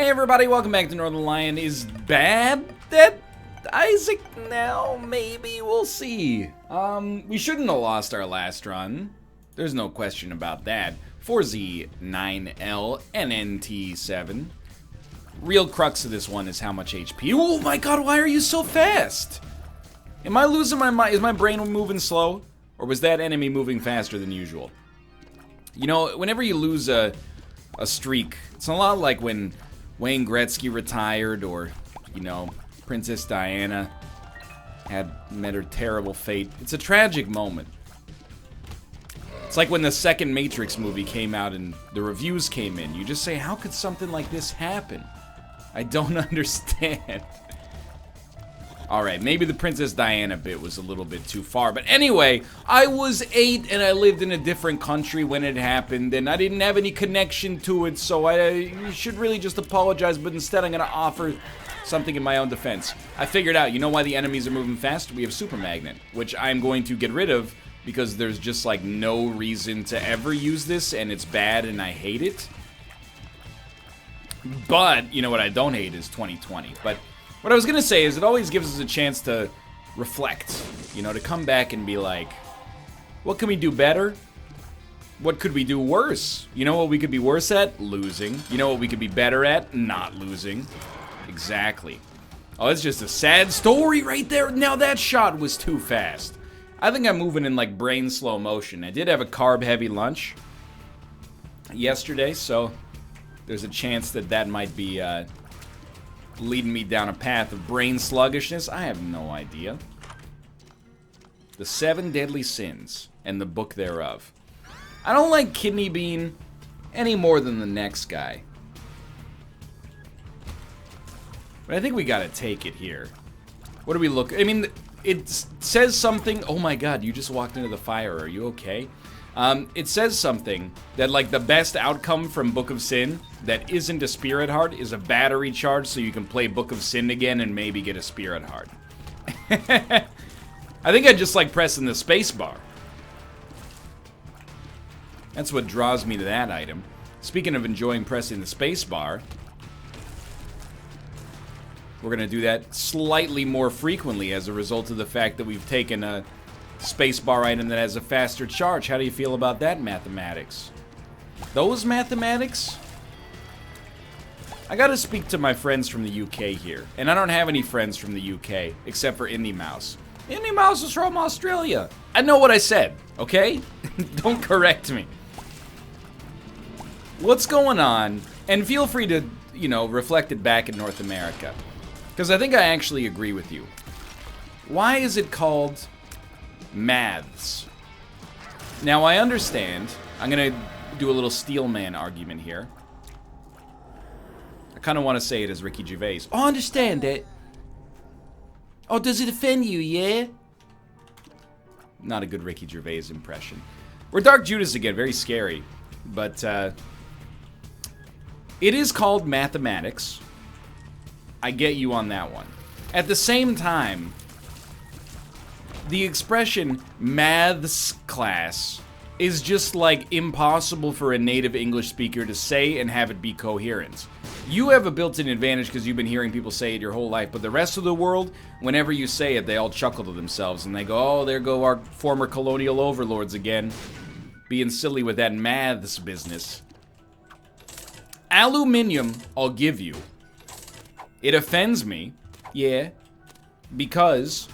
Hey everybody, welcome back to Northernlion. Is bad at Isaac now? Maybe, we'll see. We shouldn't have lost our last run. There's no question about that. 4Z9L NNT7. Real crux of this one is how much HP. Oh my god, why are you so fast? Am I losing my mind? Is my brain moving slow? Or was that enemy moving faster than usual? You know, whenever you lose a streak, it's a lot like when Wayne Gretzky retired, or, you know, Princess Diana met her terrible fate. It's a tragic moment. It's like when the second Matrix movie came out and the reviews came in. You just say, how could something like this happen? I don't understand. Alright, maybe the Princess Diana bit was a little bit too far. But anyway, I was 8 and I lived in a different country when it happened. And I didn't have any connection to it, so I should really just apologize. But instead I'm going to offer something in my own defense. I figured out, you know why the enemies are moving fast? We have Super Magnet, which I'm going to get rid of. Because there's just like no reason to ever use this. And it's bad and I hate it. But, you know what I don't hate is 2020. But what I was going to say is it always gives us a chance to reflect, you know, to come back and be like, what can we do better? What could we do worse? You know what we could be worse at? Losing. You know what we could be better at? Not losing. Exactly. Oh, it's just a sad story right there. Now that shot was too fast. I think I'm moving in like brain slow motion. I did have a carb-heavy lunch yesterday, so there's a chance that that might be leading me down a path of brain sluggishness. I have no idea. The 7 Deadly Sins and the book thereof. I don't like Kidney Bean any more than the next guy. But I think we gotta take it here. What do we look? I mean, it says something. Oh my god, you just walked into the fire. Are you okay? It says something that, like, the best outcome from Book of Sin that isn't a Spirit Heart is a battery charge so you can play Book of Sin again and maybe get a Spirit Heart. I think I just like pressing the space bar. That's what draws me to that item. Speaking of enjoying pressing the space bar, we're gonna do that slightly more frequently as a result of the fact that we've taken a spacebar item that has a faster charge. How do you feel about that, mathematics? Those mathematics? I gotta speak to my friends from the UK here. And I don't have any friends from the UK, except for Indie Mouse. Indie Mouse is from Australia. I know what I said, okay? Don't correct me. What's going on? And feel free to, you know, reflect it back in North America. Because I think I actually agree with you. Why is it called Maths? Now I understand. I'm gonna do a little Steelman argument here. I kind of want to say it as Ricky Gervais. Oh, I understand it. Oh, does it offend you, yeah? Not a good Ricky Gervais impression. We're Dark Judas again, very scary. But it is called mathematics. I get you on that one. At the same time, the expression maths class is just like impossible for a native English speaker to say and have it be coherent. You have a built-in advantage because you've been hearing people say it your whole life, but the rest of the world, whenever you say it, they all chuckle to themselves and they go, oh, there go our former colonial overlords again, being silly with that maths business. Aluminium, I'll give you. It offends me, yeah, because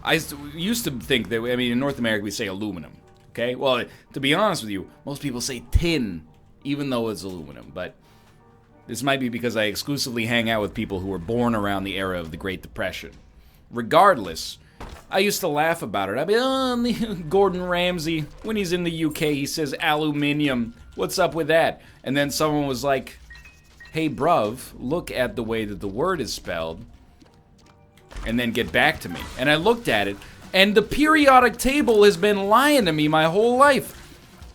I used to think that, I mean, in North America we say aluminum, okay? Well, to be honest with you, most people say tin, even though it's aluminum, but this might be because I exclusively hang out with people who were born around the era of the Great Depression. Regardless, I used to laugh about it. I'd be, oh, Gordon Ramsay, when he's in the UK, he says aluminium. What's up with that? And then someone was like, hey, bruv, look at the way that the word is spelled, and then get back to me. And I looked at it, and the periodic table has been lying to me my whole life.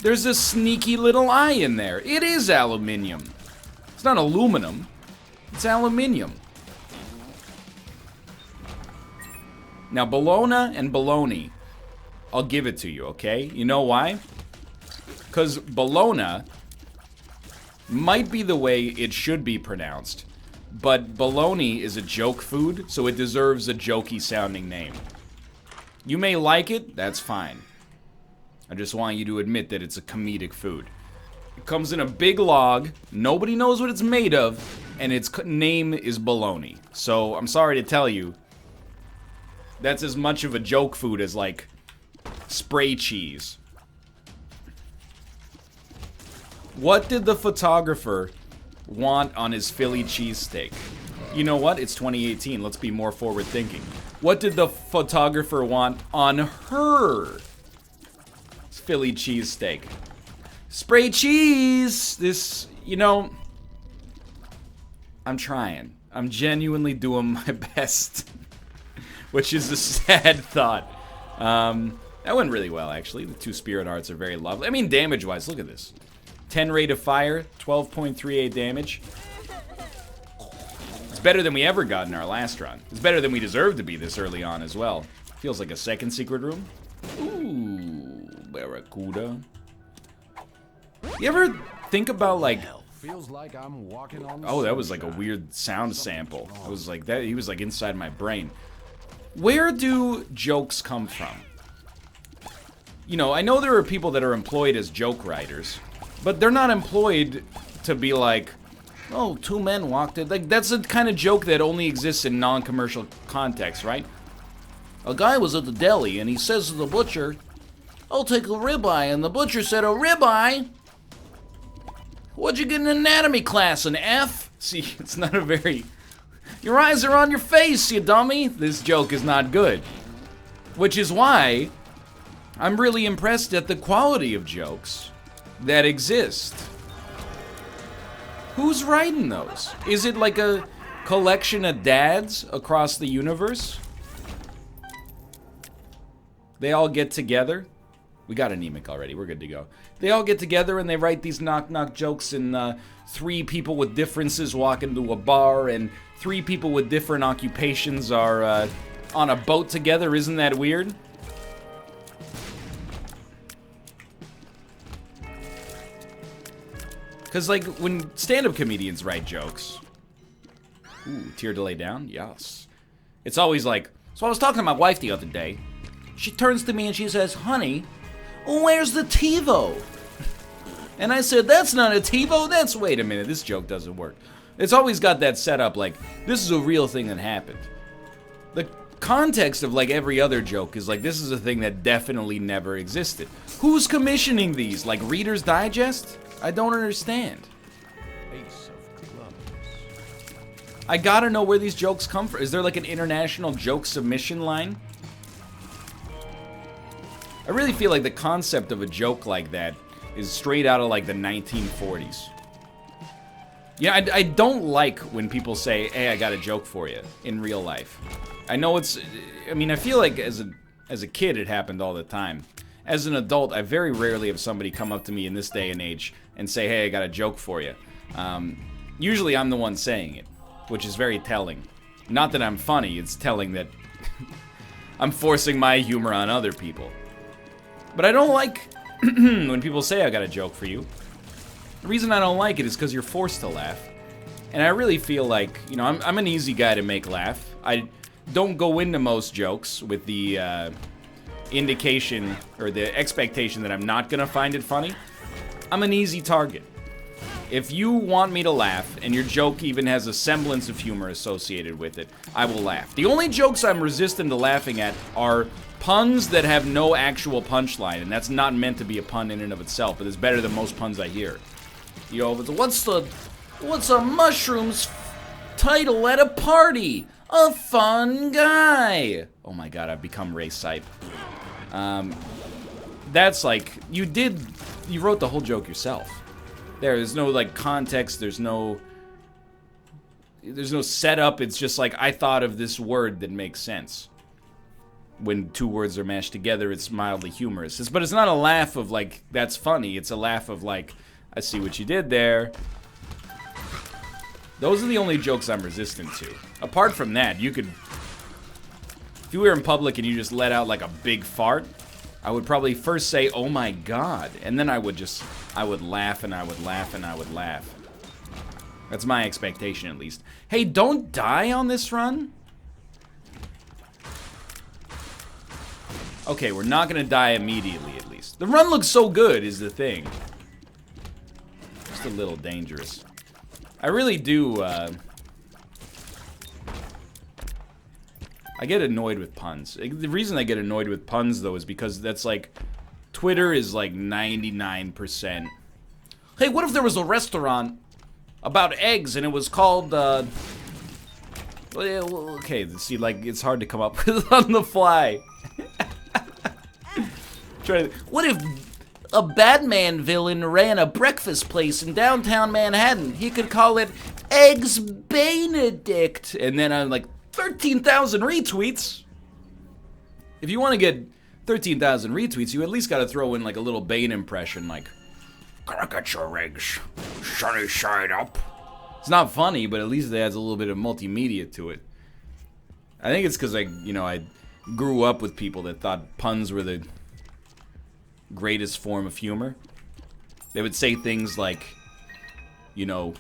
There's a sneaky little I in there. It is aluminium. It's not aluminum. It's aluminium. Now, bologna and bologna, I'll give it to you, okay? You know why? Because bologna might be the way it should be pronounced, but bologna is a joke food, so it deserves a jokey sounding name. You may like it, that's fine. I just want you to admit that it's a comedic food. It comes in a big log, nobody knows what it's made of, and its name is bologna. So, I'm sorry to tell you, that's as much of a joke food as, like, spray cheese. What did the photographer want on his Philly cheesesteak? You know what? It's 2018. Let's be more forward thinking. What did the photographer want on her Philly cheesesteak? Spray cheese! This, you know, I'm trying. I'm genuinely doing my best. Which is a sad thought. That went really well, actually. The 2 spirit hearts are very lovely. I mean, damage-wise, look at this. 10 rate of fire, 12.38 damage. It's better than we ever got in our last run. It's better than we deserved to be this early on as well. Feels like a second secret room. Ooh, Barracuda. You ever think about, like... Feels like I'm walking on the Oh, that was like a weird sound sample. I was like, that. He was like inside my brain. Where do jokes come from? You know, I know there are people that are employed as joke writers, but they're not employed to be like, oh, 2 men walked in. Like, that's a kind of joke that only exists in non-commercial context, right? A guy was at the deli, and he says to the butcher, I'll take a ribeye. And the butcher said, a ribeye? What'd you get in anatomy class, an F? See, it's not a very... Your eyes are on your face, you dummy. This joke is not good. Which is why I'm really impressed at the quality of jokes that exist. Who's writing those? Is it like a collection of dads across the universe? They all get together. We got anemic already. We're good to go. They all get together and they write these knock-knock jokes, and 3 people with differences walk into a bar, and 3 people with different occupations are on a boat together. Isn't that weird? Because, like, when stand-up comedians write jokes... Ooh, tear to lay down? Yes. It's always like, so I was talking to my wife the other day. She turns to me and she says, honey, where's the TiVo? And I said, that's not a TiVo, that's... Wait a minute, this joke doesn't work. It's always got that setup like, this is a real thing that happened. The context of, like, every other joke is like, this is a thing that definitely never existed. Who's commissioning these? Like, Reader's Digest? I don't understand. Ace of clubs. I gotta know where these jokes come from. Is there, like, an international joke submission line? I really feel like the concept of a joke like that is straight out of, like, the 1940s. Yeah, I don't like when people say, hey, I got a joke for you in real life. I know it's... I mean, I feel like as a kid it happened all the time. As an adult, I very rarely have somebody come up to me in this day and age and say, hey, I got a joke for you. Usually I'm the one saying it, which is very telling. Not that I'm funny, it's telling that I'm forcing my humor on other people. But I don't like when people say I got a joke for you. The reason I don't like it is because you're forced to laugh. And I really feel like, you know, I'm an easy guy to make laugh. I don't go into most jokes with the indication or the expectation that I'm not gonna find it funny. I'm an easy target. If you want me to laugh, and your joke even has a semblance of humor associated with it, I will laugh. The only jokes I'm resistant to laughing at are puns that have no actual punchline, and that's not meant to be a pun in and of itself, but it's better than most puns I hear. You know, what's a mushroom's title at a party? A fun guy. Oh my god, I've become Ray Sipe. That's like, you wrote the whole joke yourself. There's no, like, context, there's no setup, it's just like, I thought of this word that makes sense. When 2 words are mashed together, it's mildly humorous. But it's not a laugh of, like, that's funny, it's a laugh of, like, I see what you did there. Those are the only jokes I'm resistant to. Apart from that, you could... If you were in public and you just let out, like, a big fart, I would probably first say, oh my god, and then I would just I would laugh and I would laugh and I would laugh. That's my expectation, at least. Hey, don't die on this run. Okay, we're not gonna die immediately, at least. The run looks so good, is the thing. Just a little dangerous. I really do, I get annoyed with puns. The reason I get annoyed with puns, though, is because that's like... Twitter is like 99%. Hey, what if there was a restaurant about eggs and it was called, okay, see, like, it's hard to come up with on the fly. What if a Batman villain ran a breakfast place in downtown Manhattan? He could call it Eggs Benedict. And then I'm like, 13,000 retweets. If you want to get 13,000 retweets, you at least got to throw in like a little Bane impression, like, "Gotta get your eggs sunny side up." It's not funny, but at least it adds a little bit of multimedia to it. I think it's because I grew up with people that thought puns were the greatest form of humor. They would say things like, you know,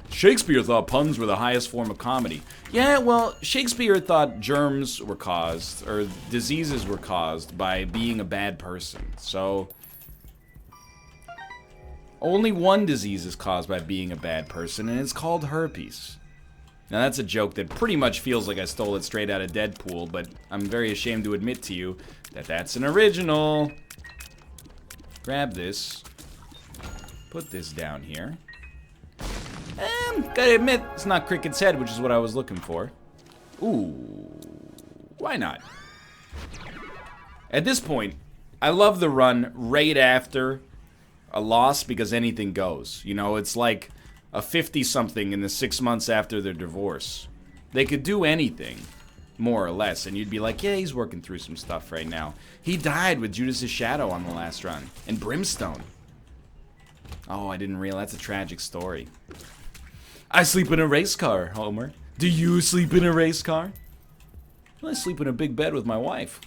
Shakespeare thought puns were the highest form of comedy. Yeah, well, Shakespeare thought germs were caused, or diseases were caused by being a bad person. So, only one disease is caused by being a bad person, and it's called herpes. Now, that's a joke that pretty much feels like I stole it straight out of Deadpool, but I'm very ashamed to admit to you that that's an original. Grab this. Put this down here. And, gotta admit, it's not Cricket's head, which is what I was looking for. Ooh. Why not? At this point, I love the run right after a loss because anything goes. You know, it's like a 50-something in the 6 months after their divorce. They could do anything, more or less, and you'd be like, yeah, he's working through some stuff right now. He died with Judas's shadow on the last run. And Brimstone. Oh, I didn't realize. That's a tragic story. I sleep in a race car, Homer. Do you sleep in a race car? Well, I sleep in a big bed with my wife.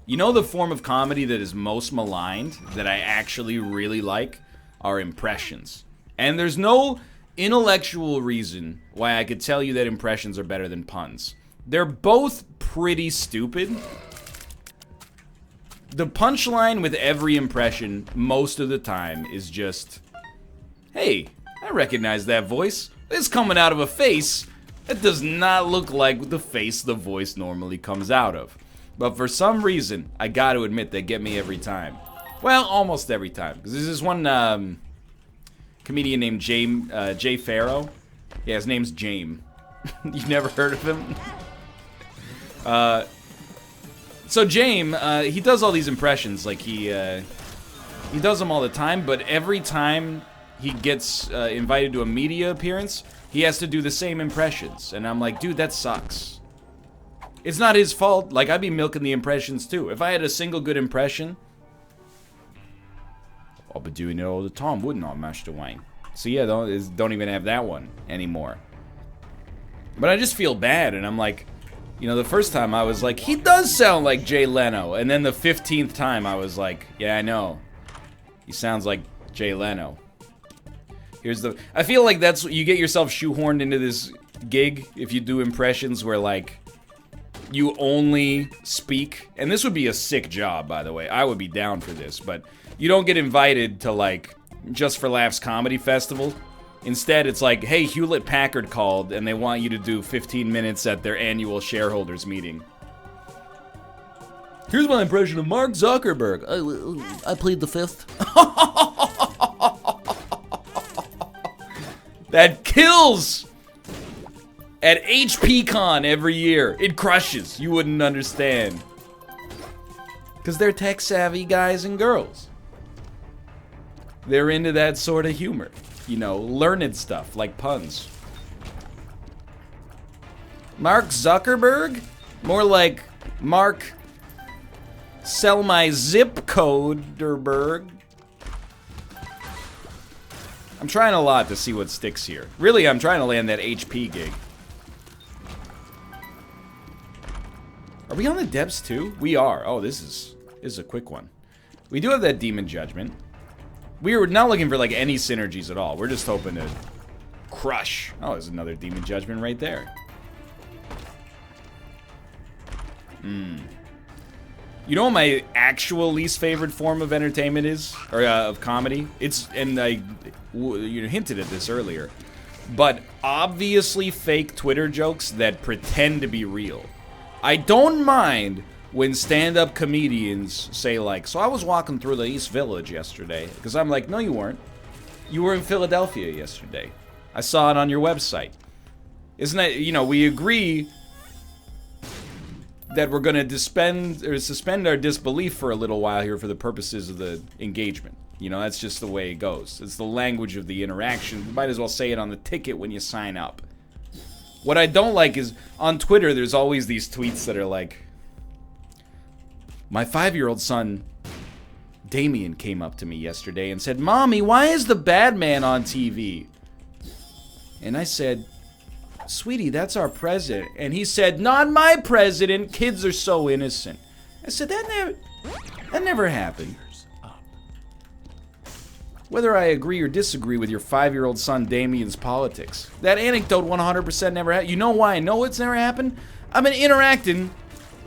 You know the form of comedy that is most maligned, that I actually really like, are impressions. And there's no intellectual reason why I could tell you that impressions are better than puns. They're both pretty stupid. The punchline with every impression, most of the time, is just, hey, I recognize that voice. It's coming out of a face that does not look like the face the voice normally comes out of. But for some reason, I gotta admit, they get me every time. Well, almost every time. Because there's this one comedian named Jay Farrow. Yeah, his name's James. You've never heard of him? So James, he does all these impressions. Like, he does them all the time, but every time he gets invited to a media appearance, he has to do the same impressions. And I'm like, dude, that sucks. It's not his fault. Like, I'd be milking the impressions too. If I had a single good impression, I'll be doing it all the time, wouldn't I, Master Wayne? So yeah, don't even have that one anymore. But I just feel bad, and I'm like, you know, the first time I was like, he does sound like Jay Leno. And then the 15th time I was like, yeah, I know. He sounds like Jay Leno. I feel like that's, you get yourself shoehorned into this gig if you do impressions where, like, you only speak, and this would be a sick job, by the way. I would be down for this, but you don't get invited to, like, Just for Laughs Comedy Festival. Instead, it's like, hey, Hewlett-Packard called, and they want you to do 15 minutes at their annual shareholders meeting. Here's my impression of Mark Zuckerberg. I plead the fifth. That kills! At HPCon every year. It crushes. You wouldn't understand. Because they're tech-savvy guys and girls. They're into that sort of humor. You know, learned stuff, like puns. Mark Zuckerberg? More like Mark sell my zip code-derberg. I'm trying a lot to see what sticks here. Really, I'm trying to land that HP gig. Are we on the depths too? We are. Oh, this is a quick one. We do have that demon judgment. We were not looking for like any synergies at all. We're just hoping to crush. Oh, there's another demon judgment right there. You know what my actual least favorite form of entertainment is? Or of comedy? It's, and you hinted at this earlier, but obviously fake Twitter jokes that pretend to be real. I don't mind when stand-up comedians say like, so I was walking through the East Village yesterday. Because I'm like, no you weren't. You were in Philadelphia yesterday. I saw it on your website. Isn't that, you know, we agree that we're going to suspend our disbelief for a little while here for the purposes of the engagement. You know, that's just the way it goes. It's the language of the interaction. You might as well say it on the ticket when you sign up. What I don't like is, on Twitter, there's always these tweets that are like, my 5-year-old son, Damien, came up to me yesterday and said, Mommy, why is the bad man on TV? And I said, Sweetie, that's our president. And he said, not my president. Kids are so innocent. I said, that never happened. Whether I agree or disagree with your 5-year-old son Damien's politics, that anecdote 100% never happened. You know why I know it's never happened? I've been interacting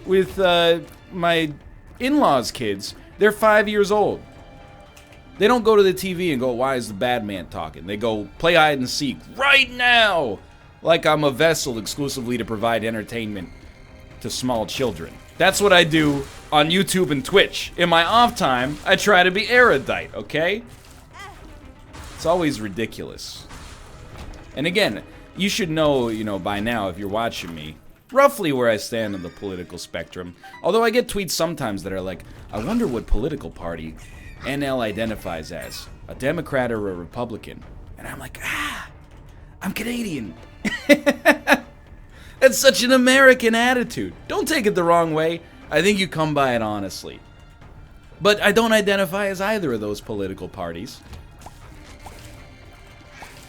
with my in-laws' kids. They're 5 years old. They don't go to the TV and go, why is the bad man talking? They go, play hide and seek right now. Like I'm a vessel exclusively to provide entertainment to small children. That's what I do on YouTube and Twitch. In my off time, I try to be erudite, okay? It's always ridiculous. And again, you should know, you know, by now, if you're watching me, roughly where I stand on the political spectrum. Although I get tweets sometimes that are like, I wonder what political party NL identifies as. A Democrat or a Republican? And I'm like, I'm Canadian. That's such an American attitude. Don't take it the wrong way. I think you come by it honestly. But I don't identify as either of those political parties.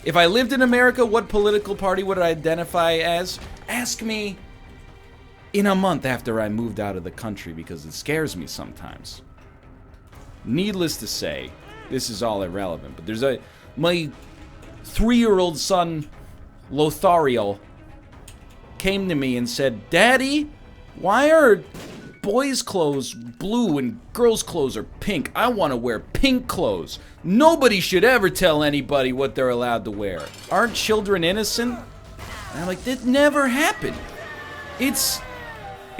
If I lived in America, what political party would I identify as? Ask me in a month after I moved out of the country, because it scares me sometimes. Needless to say, this is all irrelevant, but there's my 3-year-old son, Lothario, came to me and said, Daddy, why are boys' clothes blue and girls' clothes are pink? I want to wear pink clothes. Nobody should ever tell anybody what they're allowed to wear. Aren't children innocent? And I'm like, that never happened. It's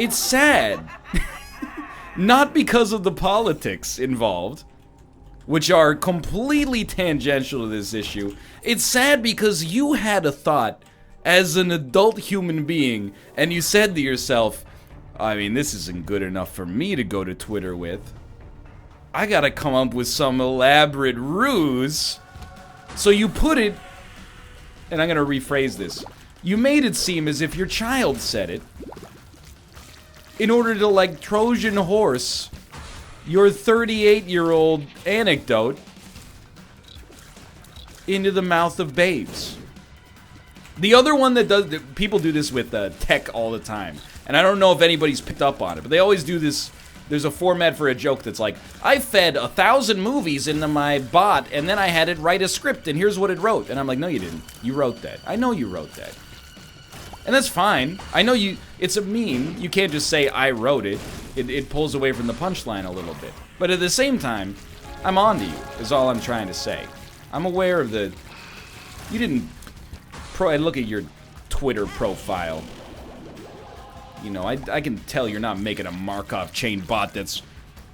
sad. Not because of the politics involved, which are completely tangential to this issue. It's sad because you had a thought as an adult human being, and you said to yourself, I mean, this isn't good enough for me to go to Twitter with. I gotta come up with some elaborate ruse. So you put it, and I'm gonna rephrase this. You made it seem as if your child said it, in order to, like, Trojan horse your 38-year-old anecdote into the mouth of babes. The other one that people do this with tech all the time, and I don't know if anybody's picked up on it, but they always do this. There's a format for a joke that's like, I fed 1,000 movies into my bot, and then I had it write a script, and here's what it wrote. And I'm like, no, you didn't. You wrote that. I know you wrote that. And that's fine. I know it's a meme. You can't just say, I wrote it. It pulls away from the punchline a little bit. But at the same time, I'm on to you, is all I'm trying to say. I'm aware of the... You didn't... I look at your Twitter profile. You know, I can tell you're not making a Markov chain bot that's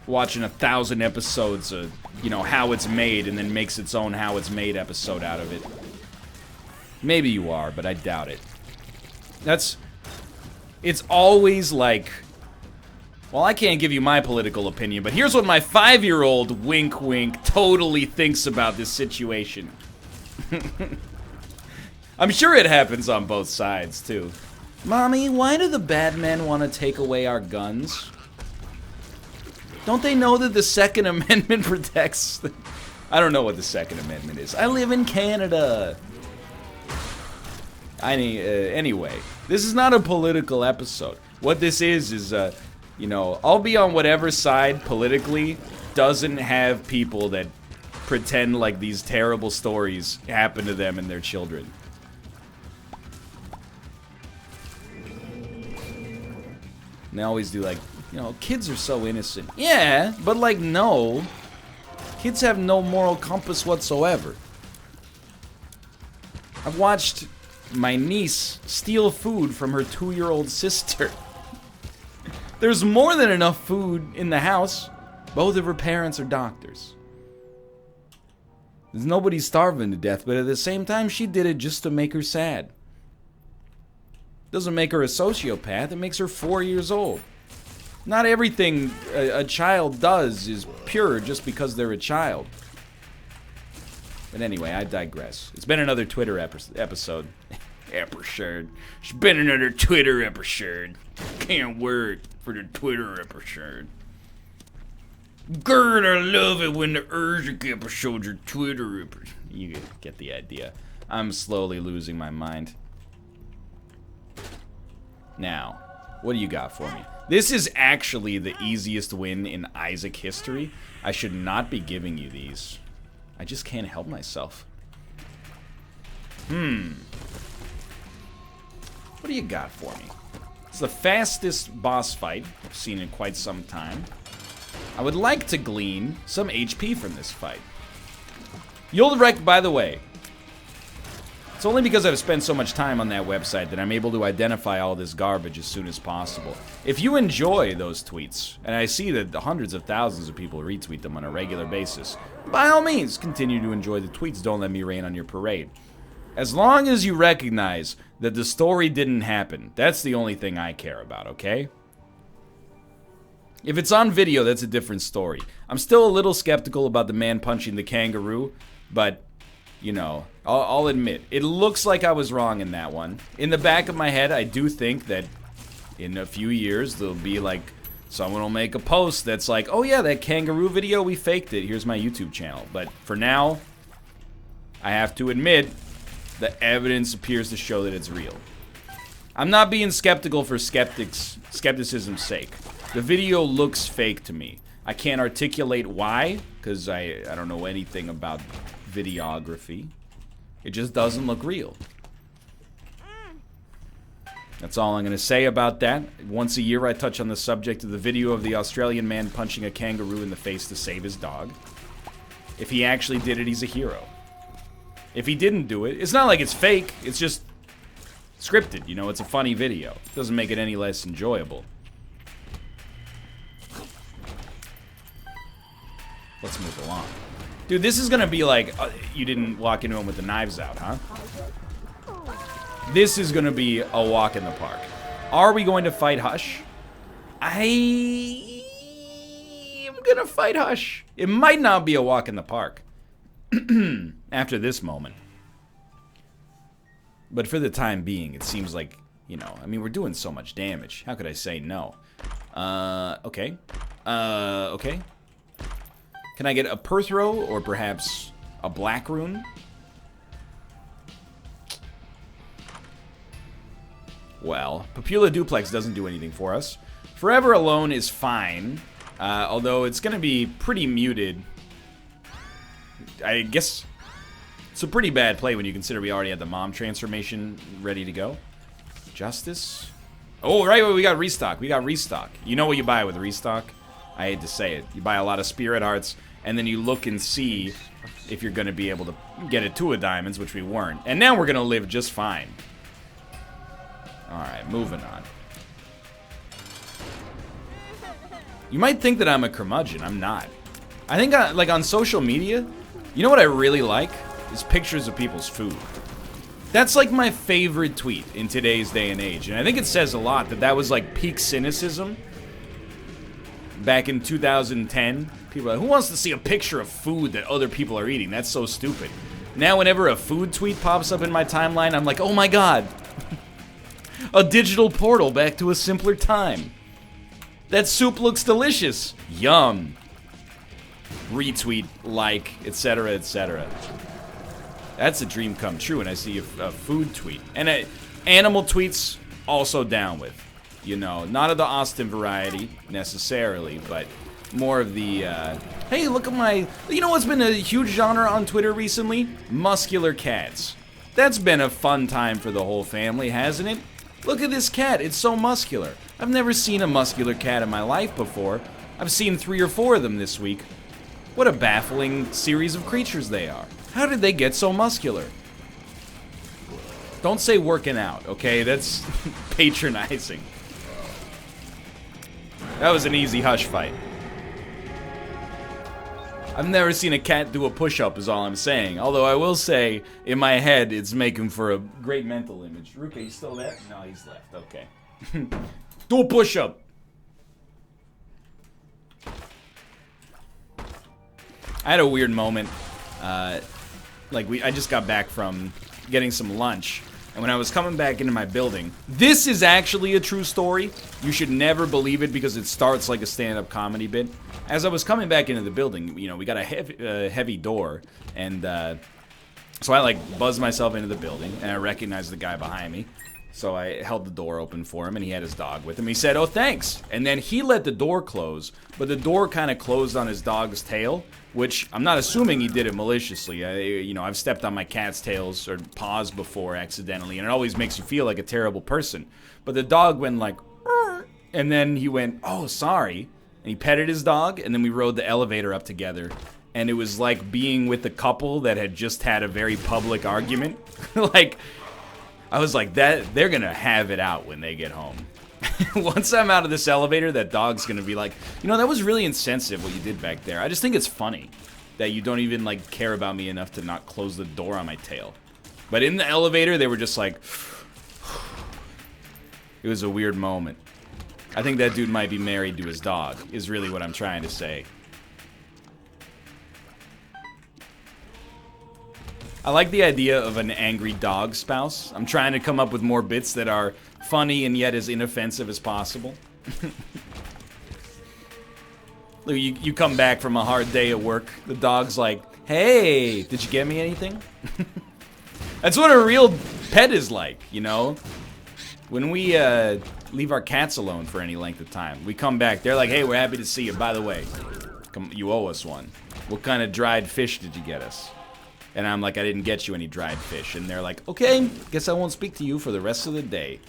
watching 1,000 episodes of, you know, How It's Made and then makes its own How It's Made episode out of it. Maybe you are, but I doubt it. It's always like, well, I can't give you my political opinion, but here's what my 5-year-old, wink wink, totally thinks about this situation. I'm sure it happens on both sides, too. Mommy, why do the bad men want to take away our guns? Don't they know that the Second Amendment protects... I don't know what the Second Amendment is. I live in Canada. Anyway, this is not a political episode. What this is, you know, I'll be on whatever side politically doesn't have people that pretend like these terrible stories happen to them and their children. And they always do like, you know, kids are so innocent. Yeah, but like, no. Kids have no moral compass whatsoever. I've watched my niece steal food from her 2-year-old sister. There's more than enough food in the house. Both of her parents are doctors. There's nobody starving to death, but at the same time, she did it just to make her sad. Doesn't make her a sociopath, it makes her 4 years old. Not everything a child does is pure just because they're a child. But anyway, I digress. It's been another Twitter episode. Episode. It's been another Twitter episode. Can't wait for the Twitter episode. Gerd, I love it when the Urzik episodes are Twitter episodes. You get the idea. I'm slowly losing my mind. Now, what do you got for me? This is actually the easiest win in Isaac history. I should not be giving you these. I just can't help myself. What do you got for me? It's the fastest boss fight I've seen in quite some time. I would like to glean some HP from this fight. You'll by the way, it's only because I've spent so much time on that website that I'm able to identify all this garbage as soon as possible. If you enjoy those tweets, and I see that hundreds of thousands of people retweet them on a regular basis, by all means, continue to enjoy the tweets. Don't let me rain on your parade. As long as you recognize that the story didn't happen, that's the only thing I care about, okay? If it's on video, that's a different story. I'm still a little skeptical about the man punching the kangaroo, but, you know, I'll admit, it looks like I was wrong in that one. In the back of my head, I do think that in a few years, there'll be like, someone will make a post that's like, oh yeah, that kangaroo video, we faked it. Here's my YouTube channel. But for now, I have to admit, the evidence appears to show that it's real. I'm not being skeptical for skepticism's sake. The video looks fake to me. I can't articulate why, because I don't know anything about videography. It just doesn't look real. That's all I'm going to say about that. Once a year I touch on the subject of the video of the Australian man punching a kangaroo in the face to save his dog. If he actually did it, he's a hero. If he didn't do it, it's not like it's fake, it's just scripted, you know, it's a funny video. It doesn't make it any less enjoyable. Let's move along. Dude, this is gonna be like, you didn't walk into him with the knives out, huh? This is gonna be a walk in the park. Are we going to fight Hush? I am gonna fight Hush. It might not be a walk in the park. After this moment. But for the time being, it seems like, you know, I mean, we're doing so much damage. How could I say no? Okay. Okay. Can I get a Perthrow or perhaps a Black Rune? Well, Papula Duplex doesn't do anything for us. Forever Alone is fine, although it's going to be pretty muted. I guess it's a pretty bad play when you consider we already had the mom transformation ready to go. Justice? Oh, right, we got restock. We got restock. You know what you buy with restock? I hate to say it. You buy a lot of Spirit Hearts, and then you look and see if you're going to be able to get it to a Diamonds, which we weren't. And now we're going to live just fine. Alright, moving on. You might think that I'm a curmudgeon. I'm not. I think, like, on social media, you know what I really like? Is pictures of people's food. That's, like, my favorite tweet in today's day and age. And I think it says a lot that that was, like, peak cynicism. Back in 2010, people are like, who wants to see a picture of food that other people are eating? That's so stupid. Now, whenever a food tweet pops up in my timeline, I'm like, oh my god. A digital portal back to a simpler time. That soup looks delicious. Yum. Retweet, like, etc., etc. That's a dream come true when I see a food tweet. And animal tweets, also down with. You know, not of the Austin variety, necessarily, but more of the, hey, look at my, you know what's been a huge genre on Twitter recently? Muscular cats. That's been a fun time for the whole family, hasn't it? Look at this cat, it's so muscular. I've never seen a muscular cat in my life before. I've seen 3 or 4 of them this week. What a baffling series of creatures they are. How did they get so muscular? Don't say working out, okay? That's patronizing. That was an easy hush fight. I've never seen a cat do a push-up is all I'm saying. Although I will say, in my head, it's making for a great mental image. Ruka, you still there? No, he's left. Okay. Do a push-up. I had a weird moment. I just got back from getting some lunch. And when I was coming back into my building, this is actually a true story. You should never believe it because it starts like a stand-up comedy bit. As I was coming back into the building, you know, we got a heavy door, and so I like buzzed myself into the building, and I recognized the guy behind me. So I held the door open for him, and he had his dog with him. He said, "Oh, thanks." And then he let the door close, but the door kind of closed on his dog's tail, which I'm not assuming he did it maliciously. I've stepped on my cat's tails or paws before accidentally, and it always makes you feel like a terrible person. But the dog went like, "Arr," and then he went, "Oh, sorry." And he petted his dog, and then we rode the elevator up together. And it was like being with a couple that had just had a very public argument. Like, I was like, they're gonna have it out when they get home. Once I'm out of this elevator, that dog's gonna be like, you know, that was really insensitive what you did back there. I just think it's funny that you don't even, like, care about me enough to not close the door on my tail. But in the elevator, they were just like, it was a weird moment. I think that dude might be married to his dog, is really what I'm trying to say. I like the idea of an angry dog spouse. I'm trying to come up with more bits that are funny and yet as inoffensive as possible. Look, you come back from a hard day at work, the dog's like, "Hey, did you get me anything?" That's what a real pet is like, you know? When we leave our cats alone for any length of time, we come back, they're like, "Hey, we're happy to see you. By the way, you owe us one. What kind of dried fish did you get us?" And I'm like, "I didn't get you any dried fish." And they're like, "Okay, guess I won't speak to you for the rest of the day."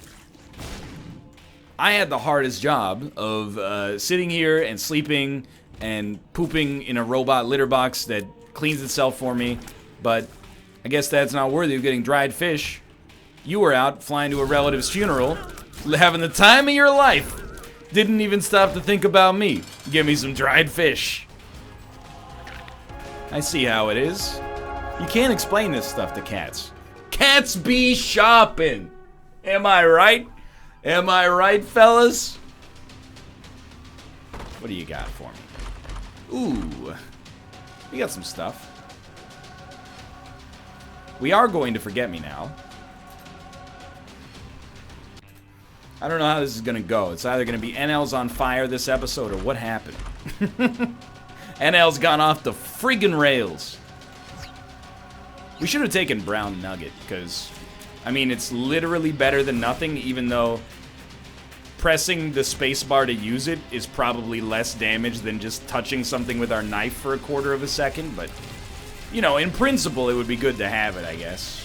I had the hardest job of sitting here and sleeping and pooping in a robot litter box that cleans itself for me, but I guess that's not worthy of getting dried fish. You were out flying to a relative's funeral, having the time of your life. Didn't even stop to think about me. Give me some dried fish. I see how it is. You can't explain this stuff to cats. Cats be shopping. Am I right? Am I right, fellas? What do you got for me? Ooh. We got some stuff. We are going to Forget Me Now. I don't know how this is going to go. It's either going to be NL's on fire this episode or what happened. NL's gone off the friggin' rails. We should have taken Brown Nugget, because, I mean, it's literally better than nothing, even though pressing the spacebar to use it is probably less damage than just touching something with our knife for a quarter of a second, but, you know, in principle, it would be good to have it, I guess.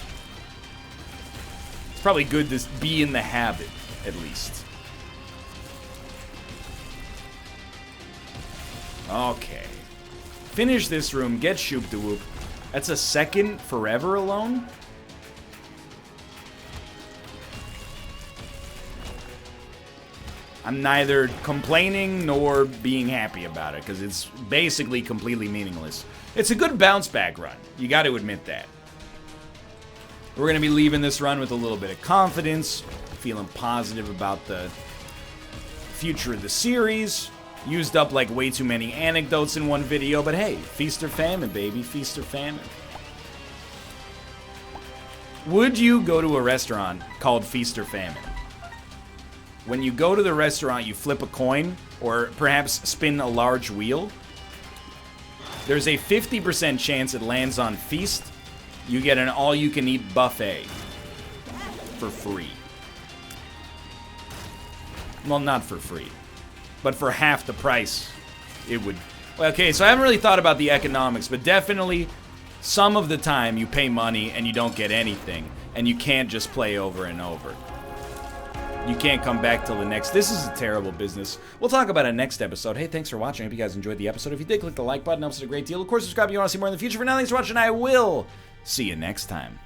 It's probably good to be in the habit, at least. Okay. Finish this room, get Shoop-da-Whoop. That's a second forever alone? I'm neither complaining nor being happy about it, because it's basically completely meaningless. It's a good bounce back run. You got to admit that. We're going to be leaving this run with a little bit of confidence, feeling positive about the future of the series. Used up like way too many anecdotes in one video, but hey, feast or famine, baby, feast or famine. Would you go to a restaurant called Feast or Famine? When you go to the restaurant, you flip a coin, or perhaps spin a large wheel. There's a 50% chance it lands on Feast. You get an all-you-can-eat buffet for free. Well, not for free, but for half the price it would... Well, okay, so I haven't really thought about the economics, but definitely some of the time you pay money and you don't get anything, and you can't just play over and over. You can't come back till the next. This is a terrible business. We'll talk about it next episode. Hey, thanks for watching. I hope you guys enjoyed the episode. If you did, click the like button. It helps us a great deal. Of course, subscribe if you want to see more in the future. For now, thanks for watching. I will see you next time.